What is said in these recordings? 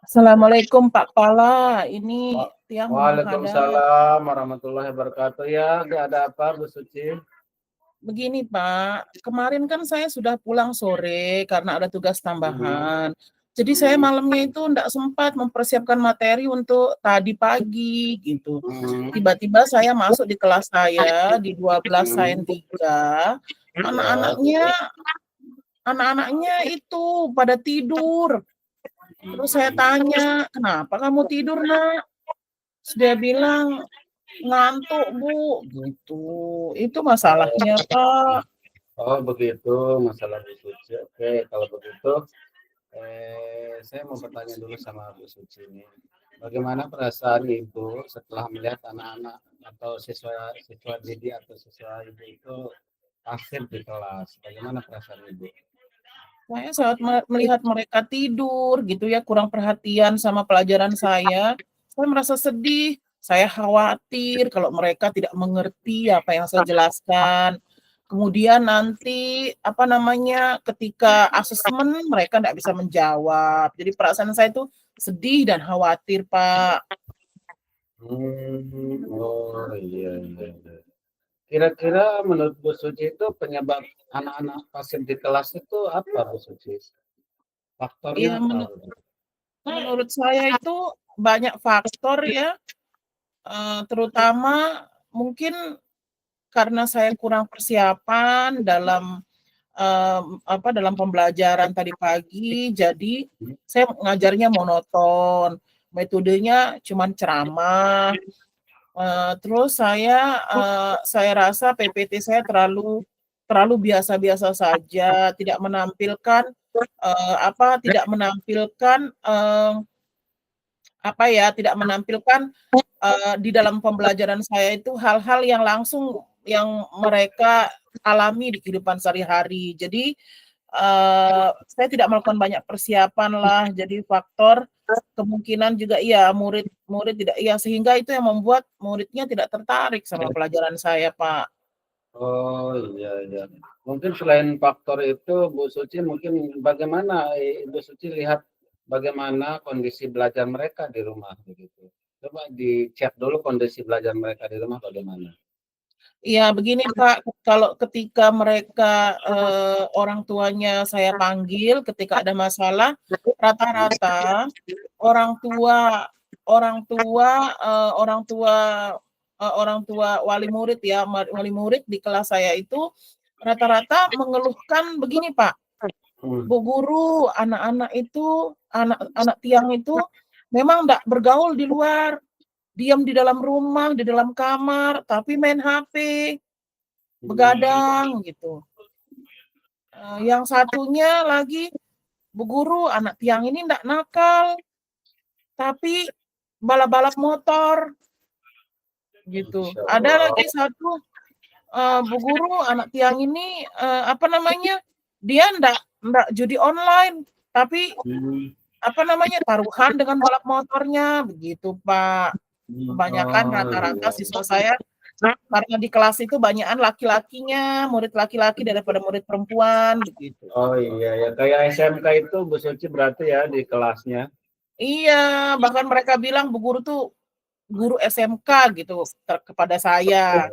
Assalamualaikum Pak Kepala, ini Tiang menghadap. Waalaikumsalam warahmatullahi wabarakatuh. Ya, ada apa Bu Suci? Begini Pak, kemarin kan saya sudah pulang sore karena ada tugas tambahan. Jadi saya malamnya itu enggak sempat mempersiapkan materi untuk tadi pagi gitu. Tiba-tiba saya masuk di kelas saya di 12 Sains 3, anak-anaknya itu pada tidur. Terus saya tanya, "Kenapa kamu tidur, Nak?" Terus dia bilang, "Ngantuk, Bu," gitu. Itu masalahnya, Pak. Oh, begitu masalah Bu Suci. Oke, kalau begitu saya mau bertanya dulu sama Bu Suci ini. Bagaimana perasaan Ibu setelah melihat anak-anak atau siswa didik atau siswa Ibu itu pasif di kelas? Bagaimana perasaan Ibu? Saya saat melihat mereka tidur gitu ya, kurang perhatian sama pelajaran saya merasa sedih. Saya khawatir kalau mereka tidak mengerti apa yang saya jelaskan. Kemudian nanti, ketika asesmen mereka nggak bisa menjawab. Jadi perasaan saya itu sedih dan khawatir, Pak. Oh, iya. Kira-kira menurut Bu Suci itu penyebab anak-anak pasif di kelas itu apa, Bu Suci? Iya, Faktornya apa? menurut saya itu banyak faktor ya, terutama mungkin karena saya kurang persiapan dalam, dalam pembelajaran tadi pagi, jadi saya ngajarnya monoton, metodenya cuman ceramah, terus saya rasa PPT saya terlalu biasa-biasa saja, tidak menampilkan, di dalam pembelajaran saya itu hal-hal yang langsung yang mereka alami di kehidupan sehari-hari. Jadi, saya tidak melakukan banyak persiapan lah, jadi faktor kemungkinan juga iya murid tidak iya, sehingga itu yang membuat muridnya tidak tertarik sama pelajaran saya, Pak. Oh, iya. Mungkin selain faktor itu, Bu Suci mungkin bagaimana Ibu Suci lihat bagaimana kondisi belajar mereka di rumah begitu. Coba dicek dulu kondisi belajar mereka di rumah bagaimana. Iya, begini Pak, kalau ketika mereka, orang tuanya saya panggil ketika ada masalah, rata-rata orang tua orang tua, orang tua orang tua wali murid ya, wali murid di kelas saya itu rata-rata mengeluhkan begini Pak, "Bu guru, anak Tiang itu memang nggak bergaul di luar, diam di dalam rumah, di dalam kamar, tapi main HP, begadang," gitu. Yang satunya lagi, "Bu guru, anak Tiang ini nggak nakal, tapi balap-balap motor," gitu. Ada lagi satu, "Bu guru, anak Tiang ini, dia ndak judi online, tapi taruhan dengan balap motornya," begitu, Pak. Kebanyakan rata-rata siswa saya karena di kelas itu banyakan laki-lakinya, murid laki-laki daripada murid perempuan, begitu. Oh iya ya, kayak SMK itu Bu Suci berarti ya di kelasnya. Iya, bahkan mereka bilang Bu guru tuh guru SMK gitu kepada saya.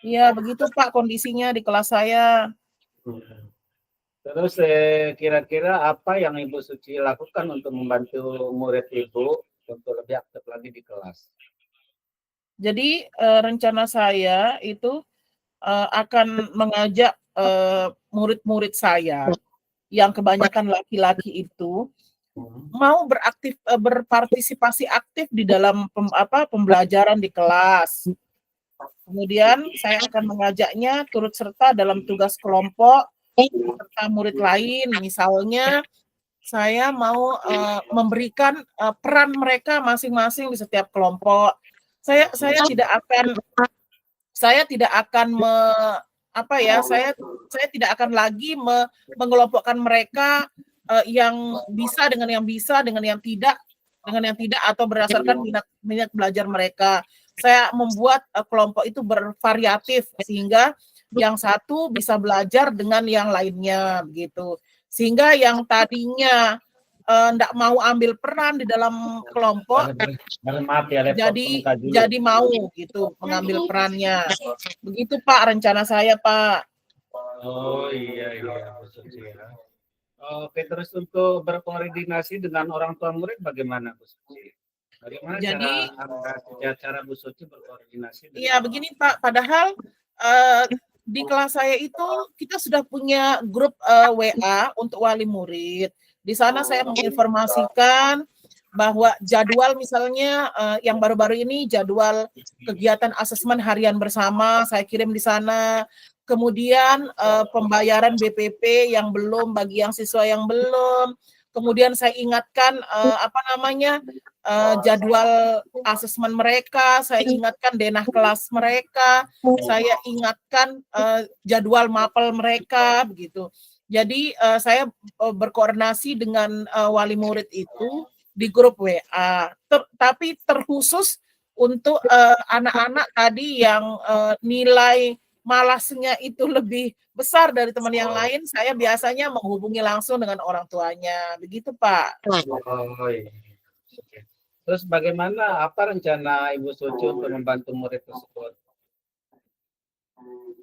Iya, begitu Pak kondisinya di kelas saya. Terus kira-kira apa yang Ibu Suci lakukan untuk membantu murid Ibu untuk lebih aktif lagi di kelas? Jadi, rencana saya itu, akan mengajak, murid-murid saya yang kebanyakan laki-laki itu mau berpartisipasi aktif di dalam pembelajaran di kelas. Kemudian saya akan mengajaknya turut serta dalam tugas kelompok serta murid lain. Misalnya saya mau, memberikan, peran mereka masing-masing di setiap kelompok. Saya tidak akan saya tidak akan lagi mengelompokkan mereka, yang bisa dengan yang bisa, dengan yang tidak atau berdasarkan minat belajar mereka. Saya membuat, kelompok itu bervariatif sehingga yang satu bisa belajar dengan yang lainnya begitu. Sehingga yang tadinya enggak mau ambil peran di dalam kelompok Maaf ya, laptop muka dulu. jadi mau gitu mengambil perannya. Begitu Pak rencana saya Pak. Oh iya Bu Suci ya. Oke, terus untuk berkoordinasi dengan orang tua murid bagaimana Bu Suci? Bagaimana Jadi cara Bu Suci berkoordinasi dengan iya begini Pak, padahal di kelas saya itu kita sudah punya grup WA untuk wali murid. Di sana saya menginformasikan bahwa jadwal misalnya yang baru-baru ini jadwal kegiatan asesmen harian bersama saya kirim di sana. Kemudian pembayaran BPP yang belum bagi yang siswa yang belum. Kemudian saya ingatkan jadwal asesmen mereka, saya ingatkan denah kelas mereka, saya ingatkan jadwal mapel mereka begitu. Jadi saya berkoordinasi dengan wali murid itu di grup WA, tapi terkhusus untuk anak-anak tadi yang nilai malasnya itu lebih besar dari teman yang lain, saya biasanya menghubungi langsung dengan orang tuanya. Begitu, Pak. Oh iya. Terus bagaimana, apa rencana Ibu Suci untuk membantu murid tersebut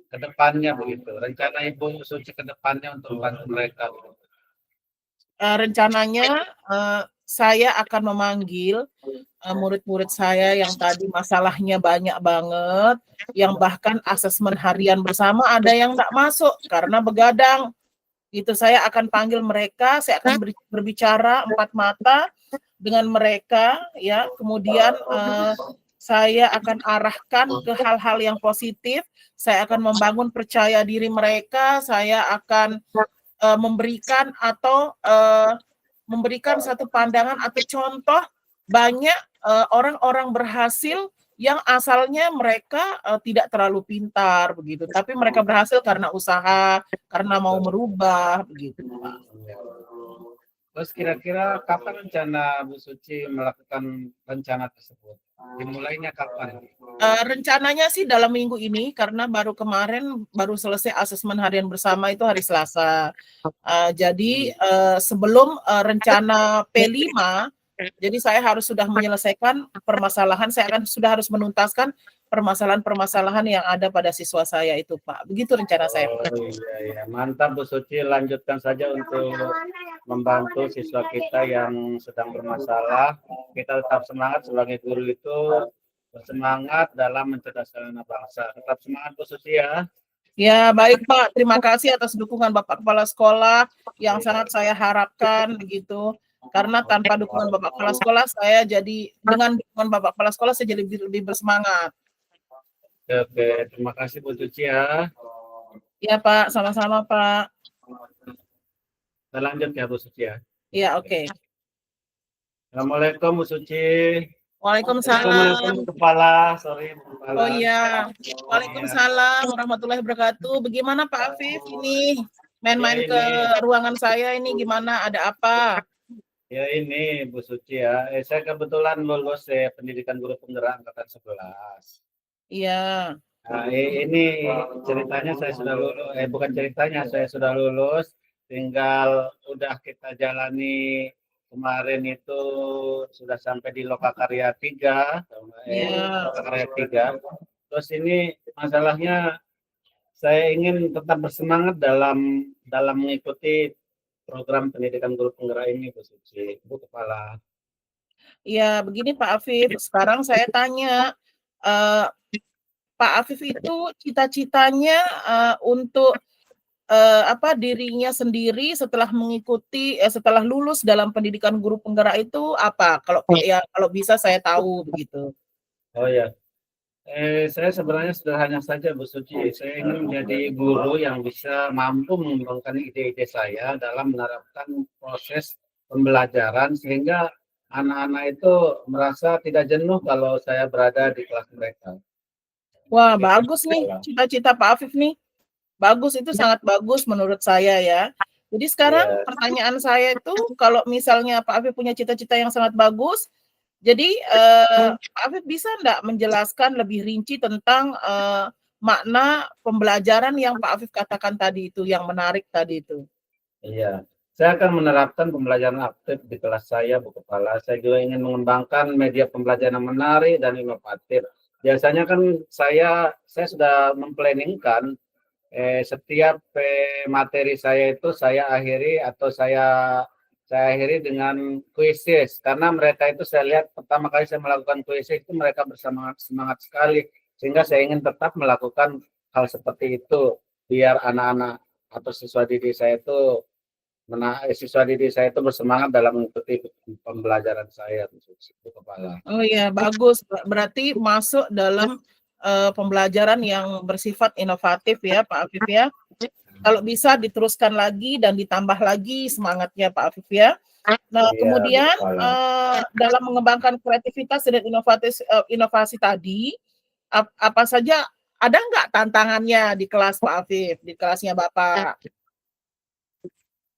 ke depannya begitu? Rencana Ibu Suci ke depannya untuk membantu mereka. Rencananya saya akan memanggil murid-murid saya yang tadi masalahnya banyak banget, yang bahkan asesmen harian bersama ada yang nggak masuk karena begadang. Itu saya akan panggil mereka, saya akan berbicara 4 mata dengan mereka, ya. Kemudian saya akan arahkan ke hal-hal yang positif. Saya akan membangun percaya diri mereka. Saya akan memberikan satu pandangan atau contoh banyak orang-orang berhasil yang asalnya mereka tidak terlalu pintar begitu, tapi mereka berhasil karena usaha, karena mau merubah begitu, Pak. Terus kira-kira kapan rencana Bu Suci melakukan rencana tersebut? Dimulainya kapan? Rencananya sih dalam minggu ini karena baru selesai asesmen harian bersama itu hari Selasa. Jadi sebelum rencana P5, jadi saya sudah menyelesaikan permasalahan, sudah harus menuntaskan permasalahan-permasalahan yang ada pada siswa saya itu, Pak. Begitu rencana saya, Pak. Oh iya, mantap Bu Suci, lanjutkan saja untuk membantu siswa kita yang sedang bermasalah. Kita tetap semangat sebagai guru itu, bersemangat dalam mencerdaskan anak bangsa. Tetap semangat Bu Suci ya. Ya, baik Pak. Terima kasih atas dukungan Bapak Kepala Sekolah yang sangat saya harapkan begitu. Karena tanpa dukungan Bapak Kepala Sekolah, dengan dukungan Bapak Kepala Sekolah saya jadi lebih bersemangat. Oke, terima kasih Bu Suci ya. Iya Pak, sama-sama Pak. Kita lanjut ya Bu Suci ya. Iya, oke. Assalamualaikum Bu Suci. Waalaikumsalam. Kepala. Oh iya. Waalaikumsalam warahmatullahi wabarakatuh. Bagaimana Pak Afif ini? Main-main ke ruangan saya ini gimana? Ada apa? Ya ini Bu Suci ya. Saya kebetulan lulus pendidikan guru penggerak angkatan 11. Iya. Nah, ini ceritanya saya sudah lulus. Bukan ceritanya, saya sudah lulus. Tinggal udah kita jalani kemarin itu sudah sampai di Lokakarya 3. Lokakarya 3. Terus ini masalahnya saya ingin tetap bersemangat dalam mengikuti program pendidikan guru penggerak ini, Bu Suci, Bu Kepala. Iya, begini Pak Afif. Sekarang saya tanya, Pak Afif itu cita-citanya untuk dirinya sendiri setelah setelah lulus dalam pendidikan guru penggerak itu apa? Kalau bisa saya tahu begitu. Oh ya. Saya sebenarnya sederhana saja Bu Suci. Saya ingin menjadi guru yang bisa mampu mengembangkan ide-ide saya dalam menerapkan proses pembelajaran sehingga anak-anak itu merasa tidak jenuh kalau saya berada di kelas mereka. Wah, bagus nih cita-cita Pak Afif nih. Bagus, itu sangat bagus menurut saya ya. Jadi sekarang pertanyaan saya itu, kalau misalnya Pak Afif punya cita-cita yang sangat bagus, jadi Pak Afif bisa enggak menjelaskan lebih rinci tentang makna pembelajaran yang Pak Afif katakan tadi itu, yang menarik tadi itu. Iya, saya akan menerapkan pembelajaran aktif di kelas saya, Bu Kepala. Saya juga ingin mengembangkan media pembelajaran yang menarik dan inovatif. Biasanya kan saya sudah memplanningkan setiap materi saya itu saya akhiri atau saya akhiri dengan kuisis, karena mereka itu saya lihat pertama kali saya melakukan kuisis itu mereka bersemangat semangat sekali, sehingga saya ingin tetap melakukan hal seperti itu biar anak-anak atau siswa didik saya itu bersemangat dalam mengikuti pembelajaran saya, Bu Kepala. Oh iya, bagus. Berarti masuk dalam pembelajaran yang bersifat inovatif ya, Pak Afif ya. Kalau bisa diteruskan lagi dan ditambah lagi semangatnya Pak Afif ya. Nah, Iya, kemudian Bu Kepala. dalam mengembangkan kreativitas dan inovasi tadi, apa saja, ada nggak tantangannya di kelas Pak Afif, di kelasnya Bapak?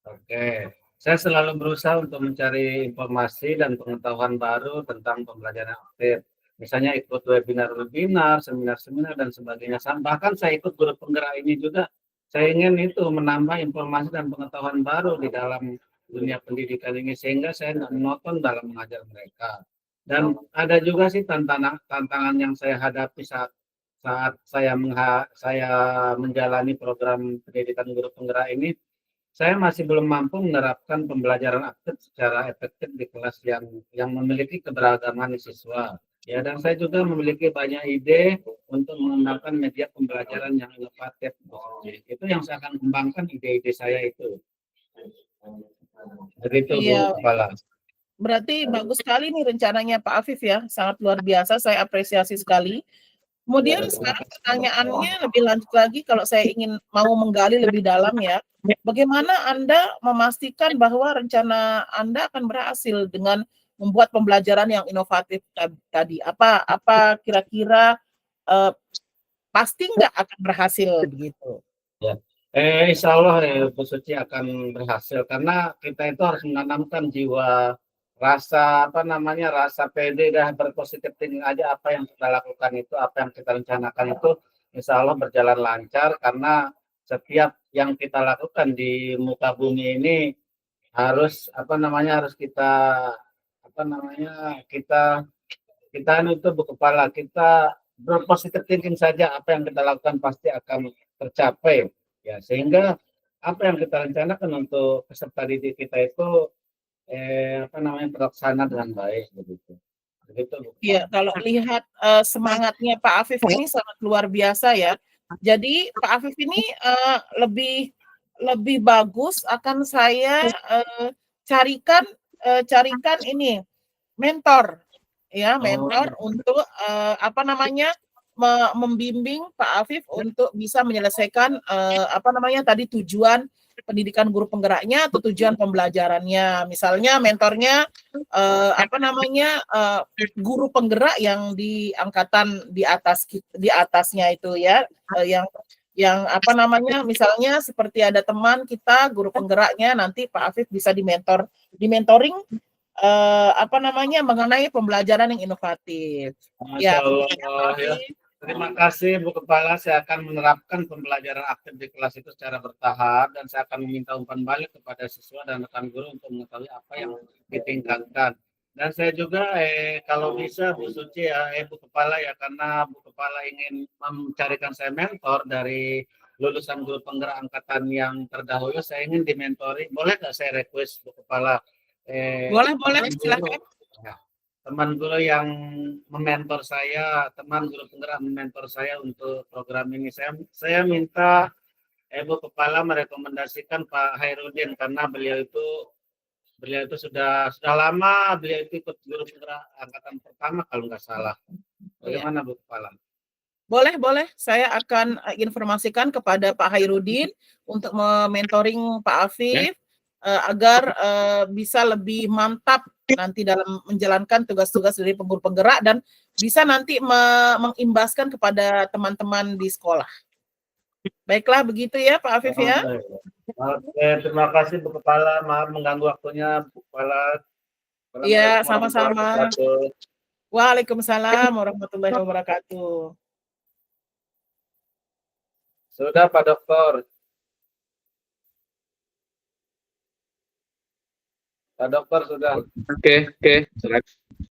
Oke, saya selalu berusaha untuk mencari informasi dan pengetahuan baru tentang pembelajaran aktif. Misalnya ikut webinar-webinar, seminar-seminar, dan sebagainya. Bahkan saya ikut guru penggerak ini juga. Saya ingin itu menambah informasi dan pengetahuan baru di dalam dunia pendidikan ini, sehingga saya tidak monoton dalam mengajar mereka. Dan ada juga sih tantangan yang saya hadapi saat saya menjalani program pendidikan guru penggerak ini. Saya masih belum mampu menerapkan pembelajaran aktif secara efektif di kelas yang memiliki keberagaman siswa. Ya, dan saya juga memiliki banyak ide untuk mengembangkan media pembelajaran yang inovatif. Itu yang saya akan kembangkan, ide-ide saya itu. Begitu, Bu Iya, Kepala. berarti bagus sekali nih rencananya Pak Afif ya, sangat luar biasa, saya apresiasi sekali. Kemudian Ya, terima sekarang kasih. pertanyaannya lebih lanjut lagi, kalau saya ingin mau menggali lebih dalam ya, bagaimana Anda memastikan bahwa rencana Anda akan berhasil dengan membuat pembelajaran yang inovatif tadi? Apa kira-kira pasti nggak akan berhasil begitu? Ya. Insya Allah Bu Suci akan berhasil, karena kita itu harus menanamkan jiwa rasa pede dan berpositif tinggi aja. Apa yang kita lakukan itu, apa yang kita rencanakan itu, insya Allah berjalan lancar, karena setiap yang kita lakukan di muka bumi ini harus kita itu Bu Kepala, kita berpositif thinking saja, apa yang kita lakukan pasti akan tercapai. Ya, sehingga apa yang kita rencanakan untuk peserta didik kita itu terlaksana dengan baik begitu. Begitu, Bu Iya, Kepala. kalau lihat semangatnya Pak Afif ini sangat luar biasa ya. Jadi Pak Afif ini lebih bagus akan saya carikan ini mentor, ya, Oh, mentor untuk membimbing Pak Afif untuk bisa menyelesaikan tadi tujuan pendidikan guru penggeraknya atau tujuan pembelajarannya. Misalnya mentornya guru penggerak yang di angkatan di atasnya itu ya, yang misalnya seperti ada teman kita guru penggeraknya, nanti Pak Afif bisa dimentoring mengenai pembelajaran yang inovatif. Masya Ya, Allah begitu Pak ya. Afif. Terima kasih Bu Kepala, saya akan menerapkan pembelajaran aktif di kelas itu secara bertahap, dan saya akan meminta umpan balik kepada siswa dan rekan guru untuk mengetahui apa yang ditingkatkan. Dan saya juga kalau bisa Bu Suci ya, Bu Kepala ya, karena Bu Kepala ingin mencarikan saya mentor dari lulusan guru penggerak angkatan yang terdahulu, saya ingin dimentori. Boleh nggak saya request Bu Kepala? Boleh, Teman silakan. guru, ya, teman guru yang teman guru penggerak mementor saya untuk program ini. Saya minta Bu Kepala merekomendasikan Pak Hairudin, karena beliau itu sudah lama beliau itu ikut guru penggerak angkatan pertama kalau nggak salah. Iya. Bagaimana Bu Kepala? Boleh. Saya akan informasikan kepada Pak Hairudin untuk mementoring Pak Afif agar bisa lebih mantap nanti dalam menjalankan tugas-tugas dari guru penggerak dan bisa nanti mengimbaskan kepada teman-teman di sekolah. Baiklah, begitu ya Pak Afif ya. Oke, terima kasih Bu Kepala. Maaf mengganggu waktunya Bu Kepala. Iya, sama-sama. Wabarakatuh. Waalaikumsalam warahmatullahi wabarakatuh. Sudah Pak Dokter. Pak Dokter sudah. Oke.